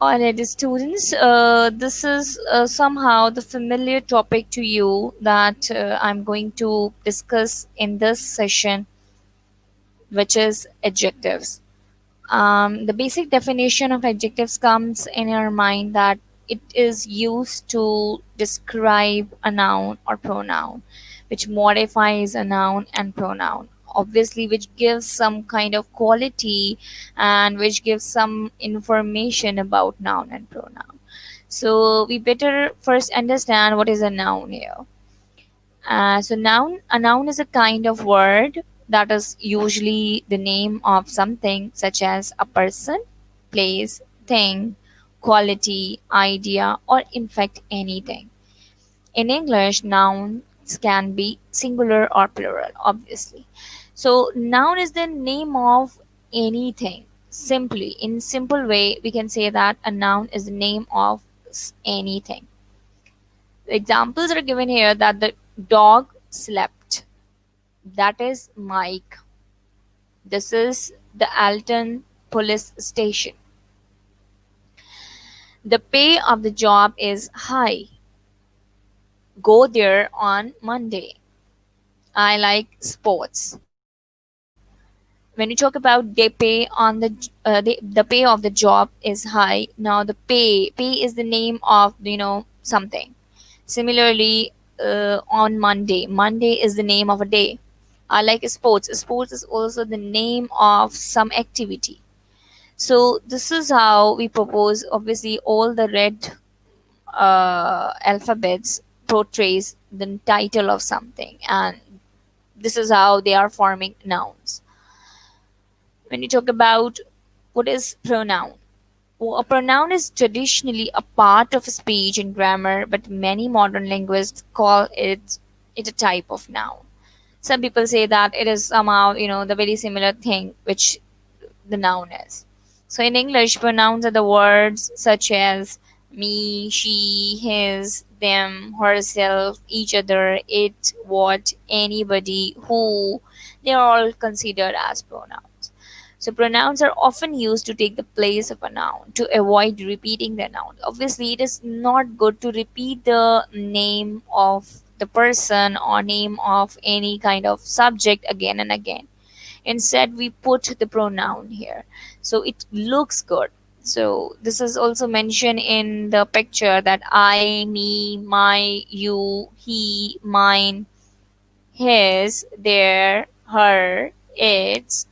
Alright, students, this is somehow the familiar topic to you that I'm going to discuss in this session, which is adjectives. The basic definition of adjectives comes in your mind that it is used to describe a noun or pronoun, which modifies a noun and pronoun. Obviously, which gives some kind of quality and which gives some information about noun and pronoun. So we better first understand what is a noun here. A noun is a kind of word that is usually the name of something such as a person, place, thing, quality, idea, or in fact anything. In English, nouns can be singular or plural, obviously. So noun is the name of anything. Simply, in simple way, we can say that a noun is the name of anything. Examples are given here that the dog slept. That is Mike. This is the Alton police station. The pay of the job is high. Go there on Monday. I like sports. When you talk about they pay on the pay of the job is high. Now the pay is the name of something. Similarly, on Monday is the name of a day. I like sports. Sports is also the name of some activity. So this is how we propose. Obviously, all the red alphabets portrays the title of something, and this is how they are forming nouns. When you talk about what is pronoun, well, a pronoun is traditionally a part of speech and grammar, but many modern linguists call it a type of noun. Some people say that it is somehow the very similar thing which the noun is. So in English, pronouns are the words such as me, she, his, them, herself, each other, it, what, anybody, who. They are all considered as pronouns. So pronouns are often used to take the place of a noun to avoid repeating the noun. Obviously, it is not good to repeat the name of the person or name of any kind of subject again and again. Instead, we put the pronoun here, so it looks good. So this is also mentioned in the picture that I, me, my, you, he, mine, his, their, her, its,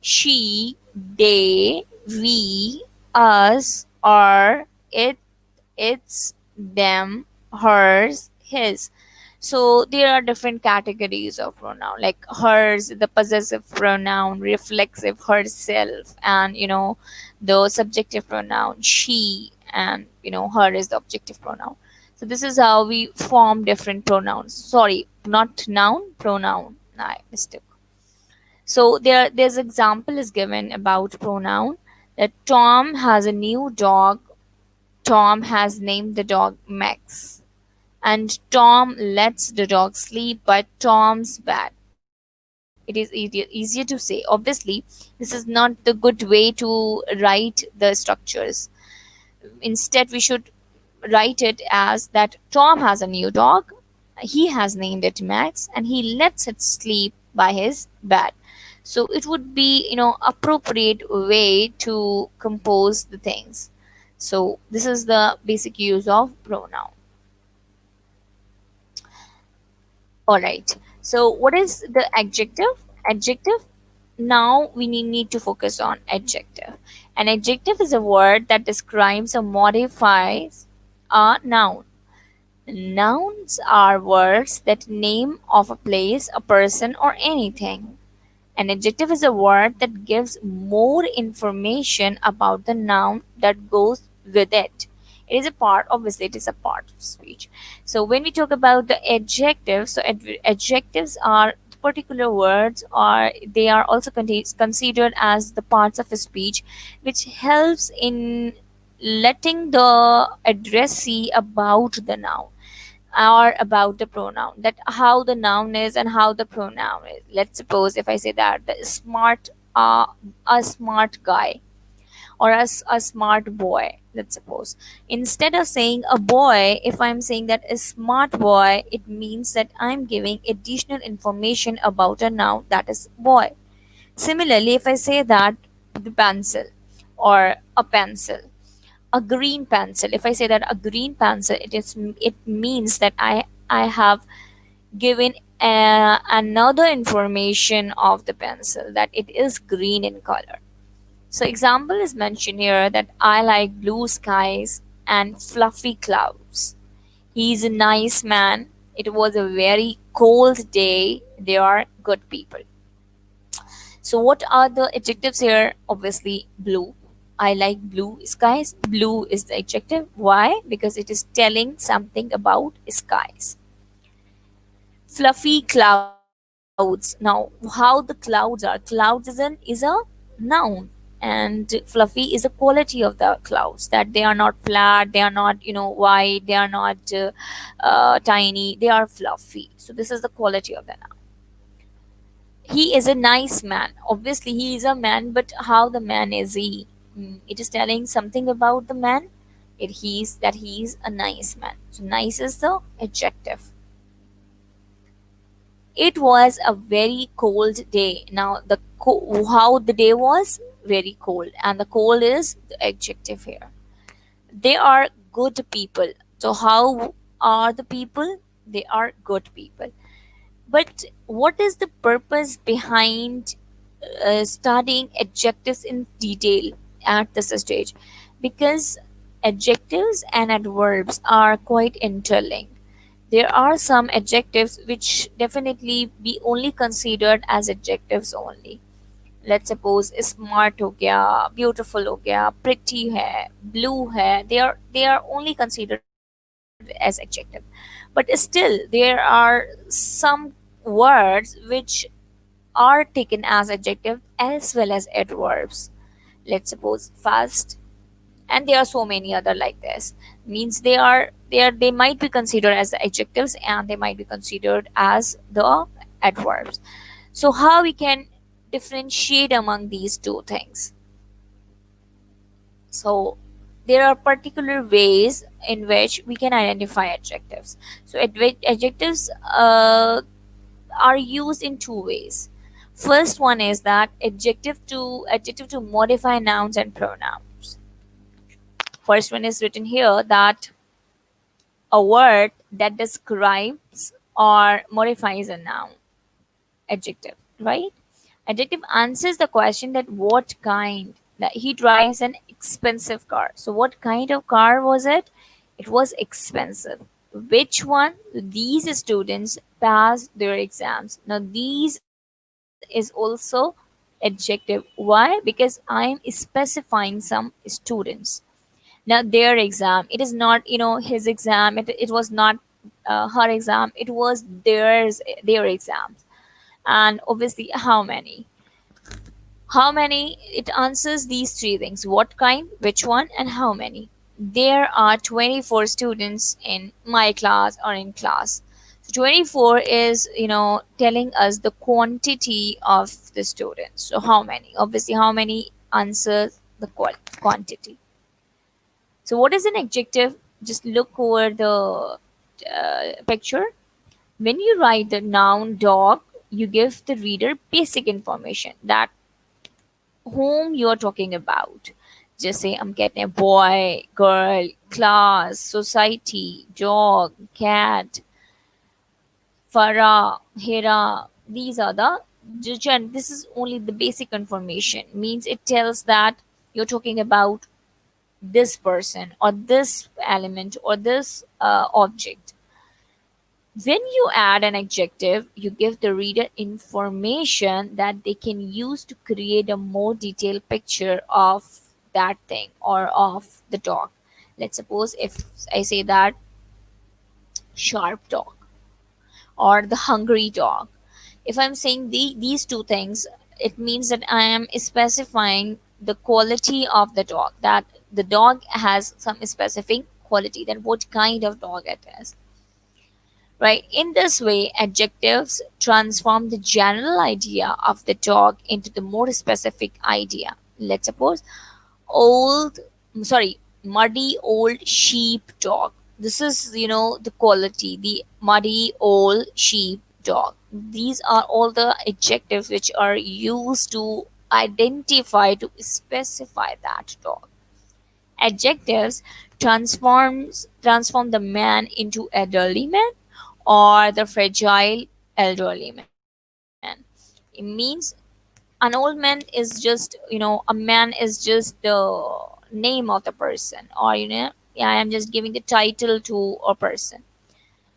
she, they, we, us, our, its, them, hers, his. So there are different categories of pronoun, like hers, the possessive pronoun, reflexive, herself, and the subjective pronoun, she, and her is the objective pronoun. So this is how we form different pronouns. Sorry, not noun, pronoun. I mistook. So there's example is given about pronoun that Tom has a new dog. Tom has named the dog Max. And Tom lets the dog sleep, but Tom's bad. It is easier to say. Obviously, this is not the good way to write the structures. Instead, we should write it as that Tom has a new dog. He has named it Max, and he lets it sleep by his bed. So it would be, appropriate way to compose the things. So this is the basic use of pronoun. All right. So, what is the adjective? Adjective. Now we need to focus on adjective. An adjective is a word that describes or modifies a noun. Nouns are words that name of a place, a person, or anything. An adjective is a word that gives more information about the noun that goes with it. It is a part, obviously, it is a part of speech. So, when we talk about the adjectives, so adjectives are particular words, or they are also considered as the parts of a speech which helps in letting the addressee about the noun or about the pronoun, that how the noun is and how the pronoun is. Let's suppose if I say that the smart a smart guy, or a smart boy, let's suppose. Instead of saying a boy, if I'm saying that a smart boy, it means that I'm giving additional information about a noun, that is boy. Similarly, if I say that the pencil or a pencil, a green pencil, if I say that a green pencil, it means that I have given another information of the pencil, that it is green in color. So example is mentioned here that I like blue skies and fluffy clouds. He's a nice man. It was a very cold day. They are good people. So what are the adjectives here? Obviously blue. I like blue skies. Blue is the adjective. Why? Because it is telling something about skies. Fluffy clouds. Now, how the clouds are? Clouds is a noun, and fluffy is a quality of the clouds, that they are not flat, they are not white, they are not tiny, they are fluffy. So this is the quality of the noun. He is a nice man. Obviously, he is a man, but how the man is he? It is telling something about the man. He is a nice man. So nice is the adjective. It was a very cold day. Now, how the day was very cold, and the cold is the adjective here. They are good people. So, how are the people? They are good people. But what is the purpose behind studying adjectives in detail at this stage? Because adjectives and adverbs are quite interlinked. There are some adjectives which definitely be only considered as adjectives only. Let's suppose smart हो गया, beautiful हो गया, pretty है, blue है. They are only considered as adjective. But still, there are some words which are taken as adjective as well as adverbs. Let's suppose fast, and there are so many other like this. Means they might be considered as the adjectives and they might be considered as the adverbs. So how we can differentiate among these two things? So there are particular ways in which we can identify adjectives. So adjectives are used in two ways. First one is that adjective to modify nouns and pronouns. First one is written here, that a word that describes or modifies a noun. Adjective, right? Adjective answers the question that what kind. That he drives an expensive car. So what kind of car was it? It was expensive. Which one? These students passed their exams. Now these is also adjective. Why? Because I'm specifying some students. Now their exam, it is not his exam, it was not her exam, it was their exams. And obviously how many, it answers these three things: what kind, which one, and how many. There are 24 students in my class or in class. So 24 is telling us the quantity of the students. So how many? Obviously how many answers the quantity. So, what is an adjective? Just look over the picture. When you write the noun dog, you give the reader basic information that whom you are talking about. Just say, I'm getting a boy, girl, class, society, dog, cat, Farah, Hera. These are this is only the basic information. Means it tells that you're talking about this person or this element or this object. When you add an adjective, you give the reader information that they can use to create a more detailed picture of that thing or of the dog. Let's suppose if I say that sharp dog or the hungry dog. If I'm saying these two things, it means that I am specifying the quality of the dog, that the dog has some specific quality, then what kind of dog it is. Right? In this way, adjectives transform the general idea of the dog into the more specific idea. Let's suppose old sorry muddy old sheep dog. This is, the quality, the muddy old sheep dog. These are all the adjectives which are used to identify, to specify that dog. Adjectives transform the man into elderly man, or the fragile elderly man. It means an old man is just, a man is just the name of the person, or, yeah, I am just giving the title to a person.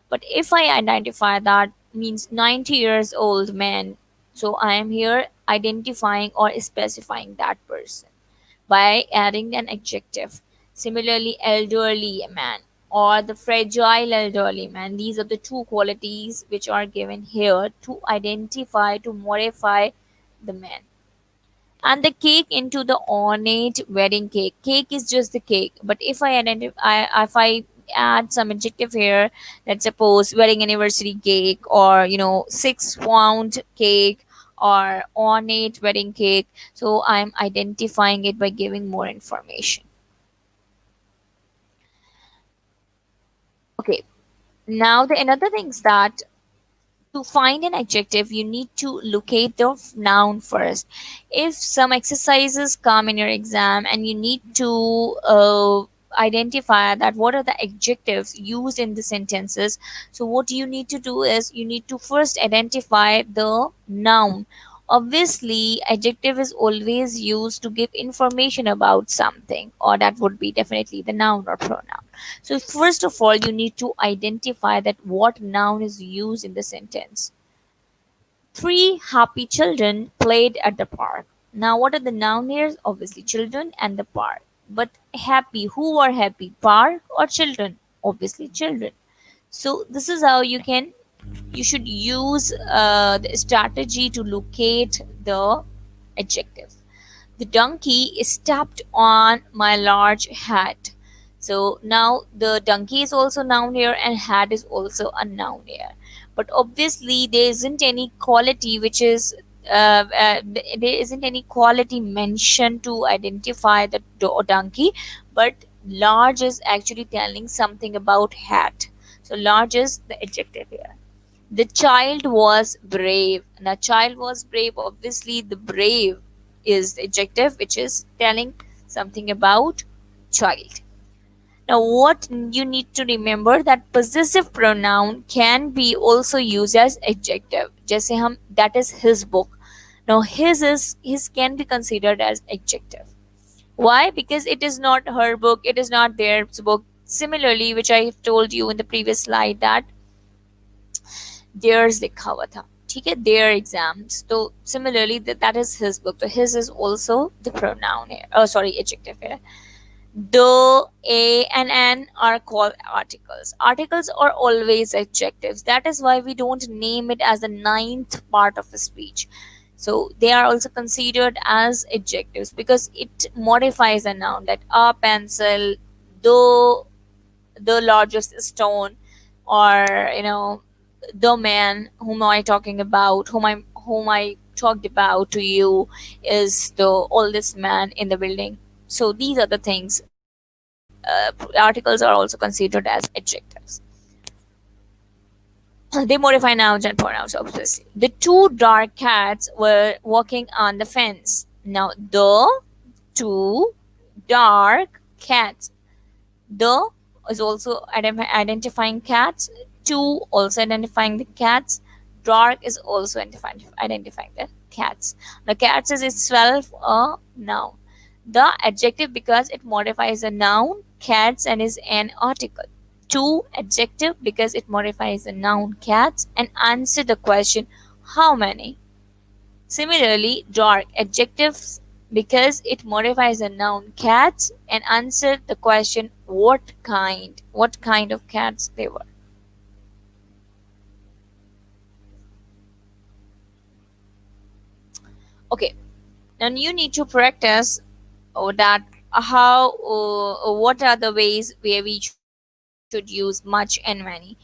But if I identify that means 90 years old man, so I am here identifying or specifying that person by adding an adjective. Similarly, elderly man or the fragile elderly man. These are the two qualities which are given here to identify, to modify the man. And the cake into the ornate wedding cake. Cake is just the cake, but if I add some adjective here, let's suppose wedding anniversary cake, or 6 pound cake, or ornate wedding cake, so I'm identifying it by giving more information. Okay, now the another things that to find an adjective you need to locate the noun first. If some exercises come in your exam and you need to identify that what are the adjectives used in the sentences, so what you need to do is you need to first identify the noun. Obviously adjective is always used to give information about something, or that would be definitely the noun or pronoun. So first of all, you need to identify that what noun is used in the sentence. 3 happy children played at the park. Now, what are the noun here? Obviously, children and the park. But happy, who are happy? Park or children? Obviously, children. So this is how you should use the strategy to locate the adjective. The donkey stepped on my large hat. So now the donkey is also noun here and hat is also a noun here. But obviously there isn't any quality which is there isn't any quality mentioned to identify the donkey, but large is actually telling something about hat. So large is the adjective here. The child was brave. Now, child was brave. Obviously, the brave is the adjective which is telling something about child. Now, what you need to remember that possessive pronoun can be also used as adjective. जैसे हम that is his book. Now, his can be considered as adjective. Why? Because it is not her book. It is not their book. Similarly, which I have told you in the previous slide that theirs लिखा हुआ था, ठीक है, their exams. So similarly that is his book, so his is also the pronoun here, oh sorry, adjective here. The, a, and an are called articles. Articles are always adjectives. That is why we don't name it as the ninth part of a speech. So they are also considered as adjectives because it modifies a noun, like a pencil, the largest stone, or the man whom I talking about, whom I talked about to you, is the oldest man in the building. So these are the things. Articles are also considered as adjectives. They modify nouns and pronouns, obviously. The 2 dark cats were walking on the fence. Now, the 2 dark cats. The is also identifying cats. Two also identifying the cats. Dark is also identifying the cats. The cats is itself a noun. The adjective because it modifies a noun, cats, and is an article. Two adjective because it modifies a noun, cats, and answer the question how many. Similarly, dark adjectives because it modifies a noun, cats, and answer the question what kind of cats they were. Okay, now you need to practice that how what are the ways where we should use much and many.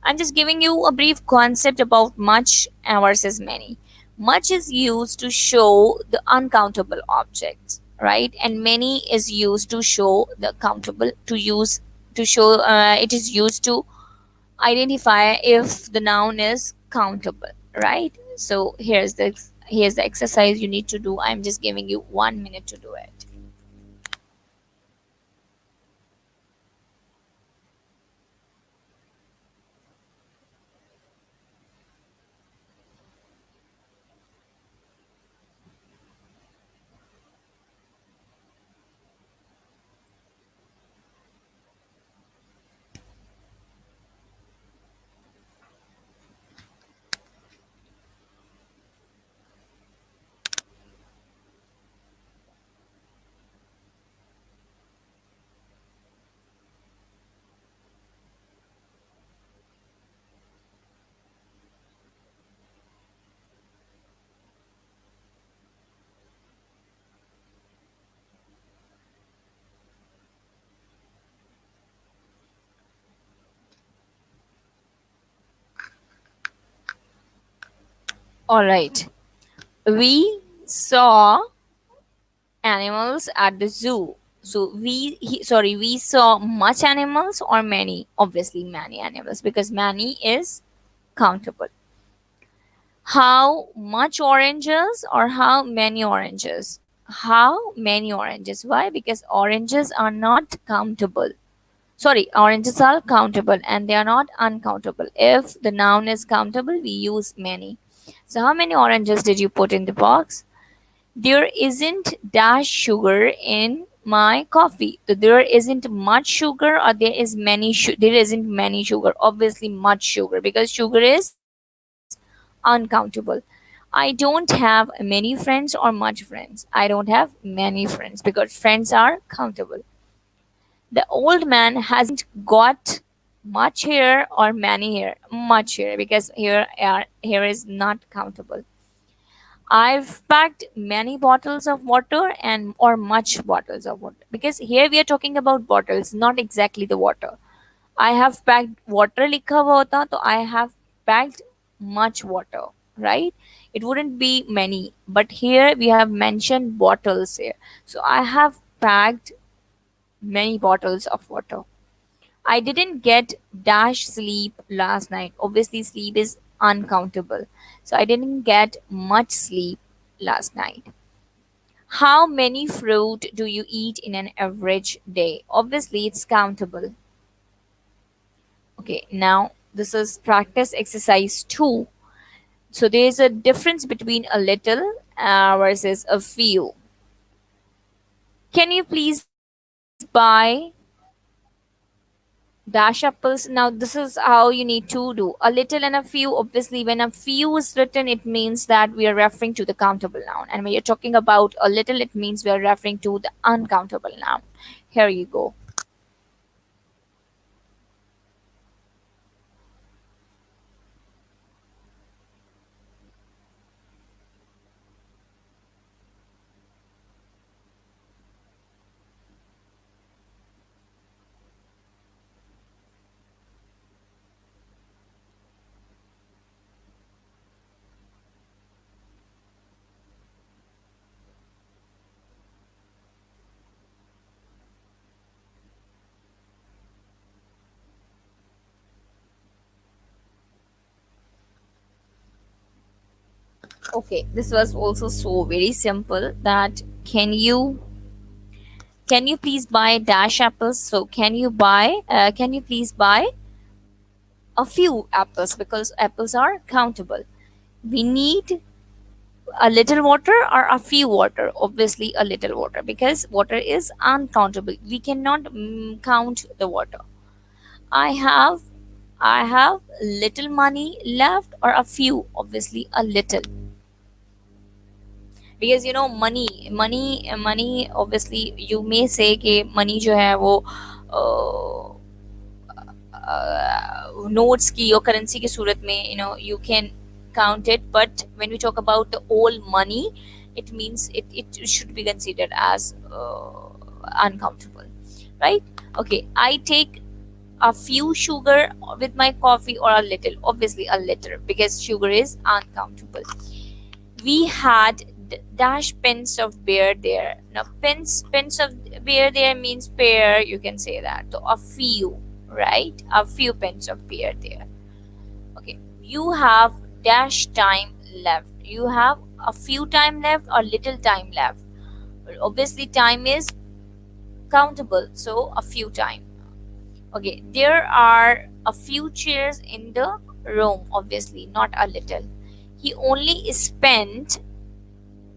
I'm just giving you a brief concept about much versus many. Much is used to show the uncountable objects. right? And many is used to show the countable, to use to show it is used to identify if the noun is countable, right? So here's the exercise you need to do. I'm just giving you 1 minute to do it. All right, we saw animals at the zoo. So we saw much animals or many? Obviously many animals, because many is countable. How much oranges or how many oranges? How many oranges? Why? Because oranges are not countable. Sorry, oranges are countable and they are not uncountable. If the noun is countable, we use many. So how many oranges did you put in the box? There isn't dash sugar in my coffee. So there isn't much sugar or there is there isn't many sugar. Obviously much sugar, because sugar is uncountable. I don't have many friends or much friends. I don't have many friends because friends are countable. The old man hasn't got much hair or many hair. Much hair, because hair is not countable. I've packed many bottles of water and or much bottles of water, because here we are talking about bottles, not exactly the water. I have packed water लिखा हुआ होता तो I have packed much water, right? It wouldn't be many, but here we have mentioned bottles here. So I have packed many bottles of water. I didn't get dash sleep last night. Obviously, sleep is uncountable. So I didn't get much sleep last night. How many fruit do you eat in an average day? Obviously, it's countable. Okay, now this is practice exercise 2. So there's a difference between a little versus a few. Can you please buy dash apples? Now this is how you need to do a little and a few. Obviously when a few is written, it means that we are referring to the countable noun, and when you're talking about a little, it means we are referring to the uncountable noun. Here you go. Okay, this was also so very simple that can you please buy dash apples? So can you please buy a few apples, because apples are countable. We need a little water or a few water. Obviously a little water, because water is uncountable. We cannot count the water. I have I have little money left or a few. Obviously a little, because money obviously you may say कि money जो है वो notes की or currency की सूरत में you can count it, but when we talk about the old money, it means it should be considered as uncountable, right? Okay, I take a few sugar with my coffee or a little. Obviously a little, because sugar is uncountable. We had dash pence of beer there. Now, pence of beer there means pair. You can say that. So a few, right? A few pence of beer there. Okay. You have dash time left. You have a few time left or little time left. Well, obviously, time is countable, so a few time. Okay. There are a few chairs in the room. Obviously, not a little. He only spent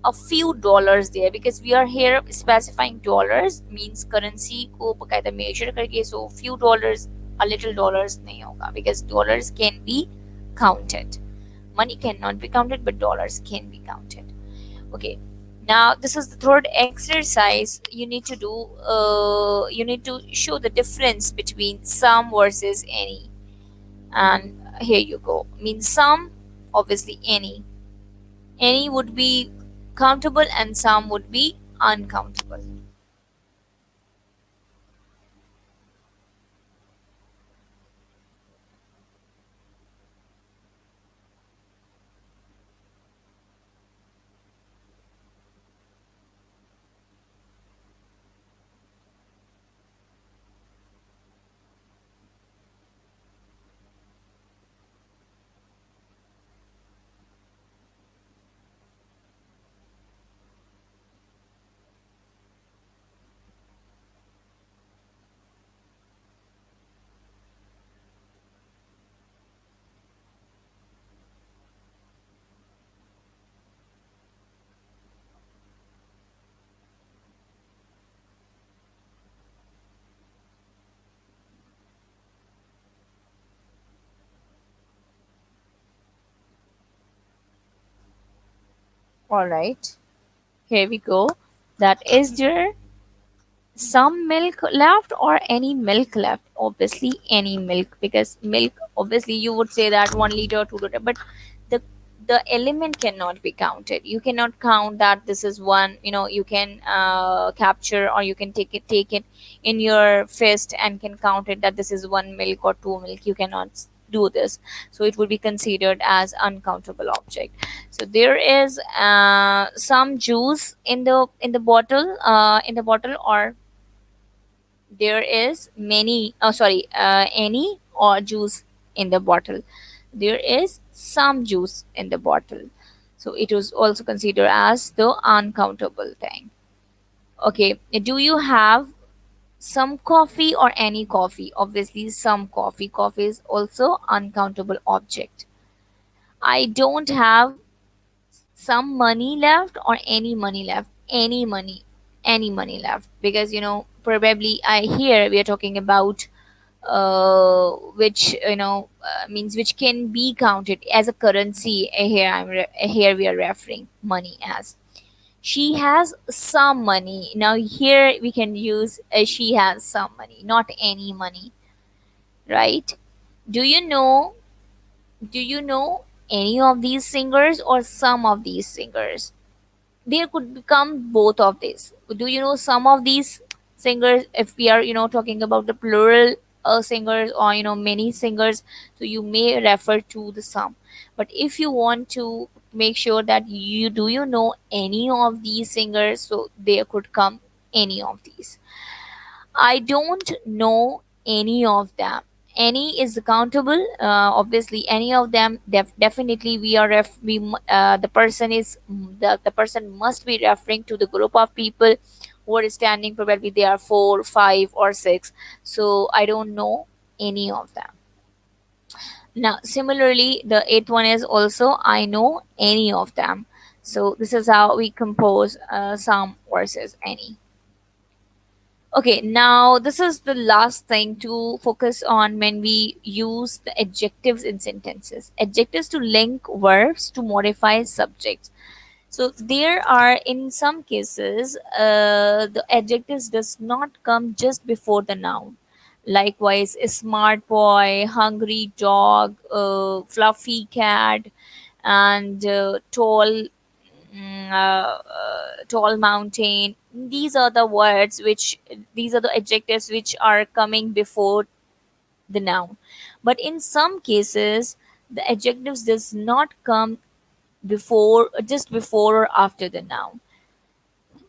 a few dollars there because we are here specifying dollars means currency को बकायदा measure करके, so few dollars, a little dollars नहीं होगा because dollars can be counted. Money cannot be counted, but dollars can be counted. Okay. Now this is the third exercise you need to do. You need to show the difference between some versus any, and here you go. Means some, obviously any would be countable and some would be uncountable. All right, here we go. That is there some milk left or any milk left? Obviously any milk, because milk, obviously you would say that 1 liter, 2 liter, but the the element cannot be counted. You cannot count that this is one, you can capture, or you can take it in your fist and can count it that this is one milk or two milk. You cannot do this, so it would be considered as uncountable object. So there is some juice in the bottle, or there is many, oh sorry, any or juice in the bottle. There is some juice in the bottle, so it was also considered as the uncountable thing. Okay, do you have some coffee or any coffee? Obviously some coffee is also uncountable object. I don't have some money left or any money left. Any money left, because probably I here we are talking about which means which can be counted as a currency. Here we are referring money as. She has some money. Now here we can use she has some money, not any money, right? Do you know do you know any of these singers or some of these singers? There could become both of these. Do you know some of these singers? If we are talking about the plural singers, or many singers, so you may refer to the some. But if you want to make sure that you know any of these singers, so there could come any of these. I don't know any of them. Any is countable. Obviously, any of them. Definitely, we are the person is the person must be referring to the group of people who are standing. Probably they are four, five, or six. So I don't know any of them. Now, similarly, the eighth one is also I know any of them. So this is how we compose some versus any. Okay, now this is the last thing to focus on when we use the adjectives in sentences. Adjectives to link verbs to modify subjects. So there are in some cases the adjectives does not come just before the noun. Likewise, a smart boy, hungry dog, fluffy cat, and tall mountain. These are the adjectives which are coming before the noun. But in some cases the adjectives does not come before, just before or after the noun.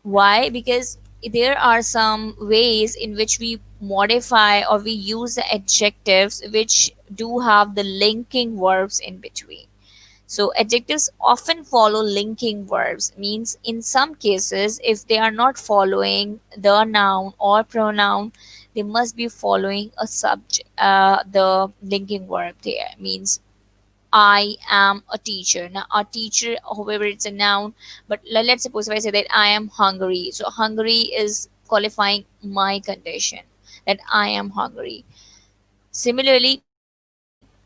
Why? Because there are some ways in which we modify or we use the adjectives which do have the linking verbs in between. So adjectives often follow linking verbs, means in some cases, if they are not following the noun or pronoun, they must be following a subject, the linking verb there. Means I am a teacher. Now, a teacher, however, it's a noun, but let's suppose if I say that I am hungry. So, hungry is qualifying my condition, that I am hungry. Similarly,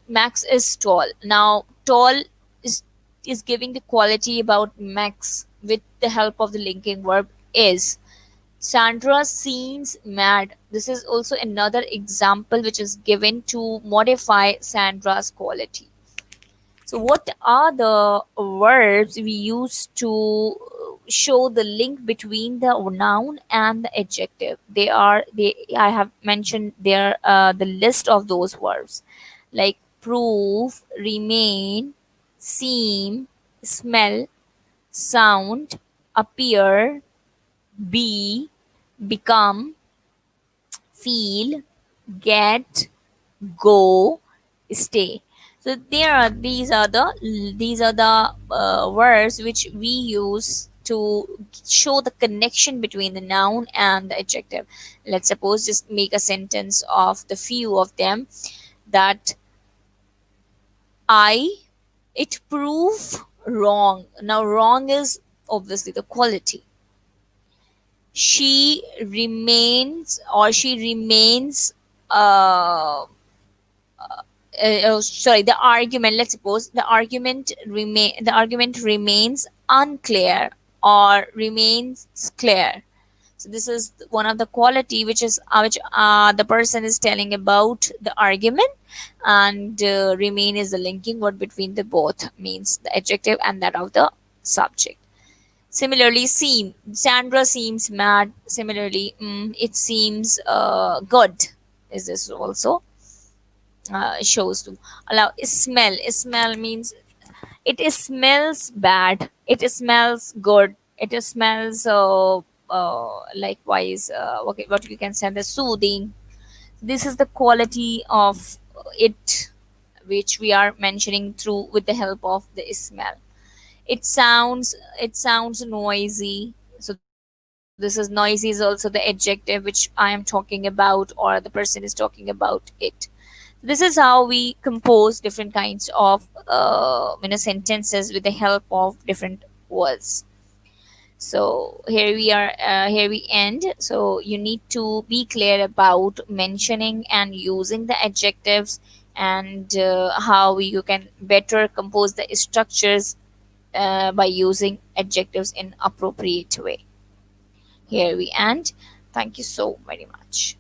Max is tall. Now, tall is is giving the quality about Max with the help of the linking verb is. Sandra seems mad. This is also another example which is given to modify Sandra's quality. So, what are the verbs we use to show the link between the noun and the adjective? They are they. I have mentioned there the list of those verbs, like prove, remain, seem, smell, sound, appear, be, become, feel, get, go, stay. So there are these are the words which we use to show the connection between the noun and the adjective. Let's suppose just make a sentence of the few of them, that I it prove wrong. Now wrong is obviously the quality. She remains uh, sorry, the argument, let's suppose the argument remains unclear or remains clear. So this is one of the quality which is which the person is telling about the argument, and remain is the linking word between the both, means the adjective and that of the subject. Similarly, seem, Sandra seems mad. Similarly, it seems good, is this also shows to allow. Smell means it smells bad, it smells good, it smells likewise okay, what you can say, the soothing. This is the quality of it which we are mentioning through with the help of the smell. It sounds noisy. So this is noisy is also the adjective which I am talking about, or the person is talking about it. This is how we compose different kinds of sentences with the help of different words. So here we are, here we end. So you need to be clear about mentioning and using the adjectives, and how you can better compose the structures by using adjectives in appropriate way. Here we end. Thank you so very much.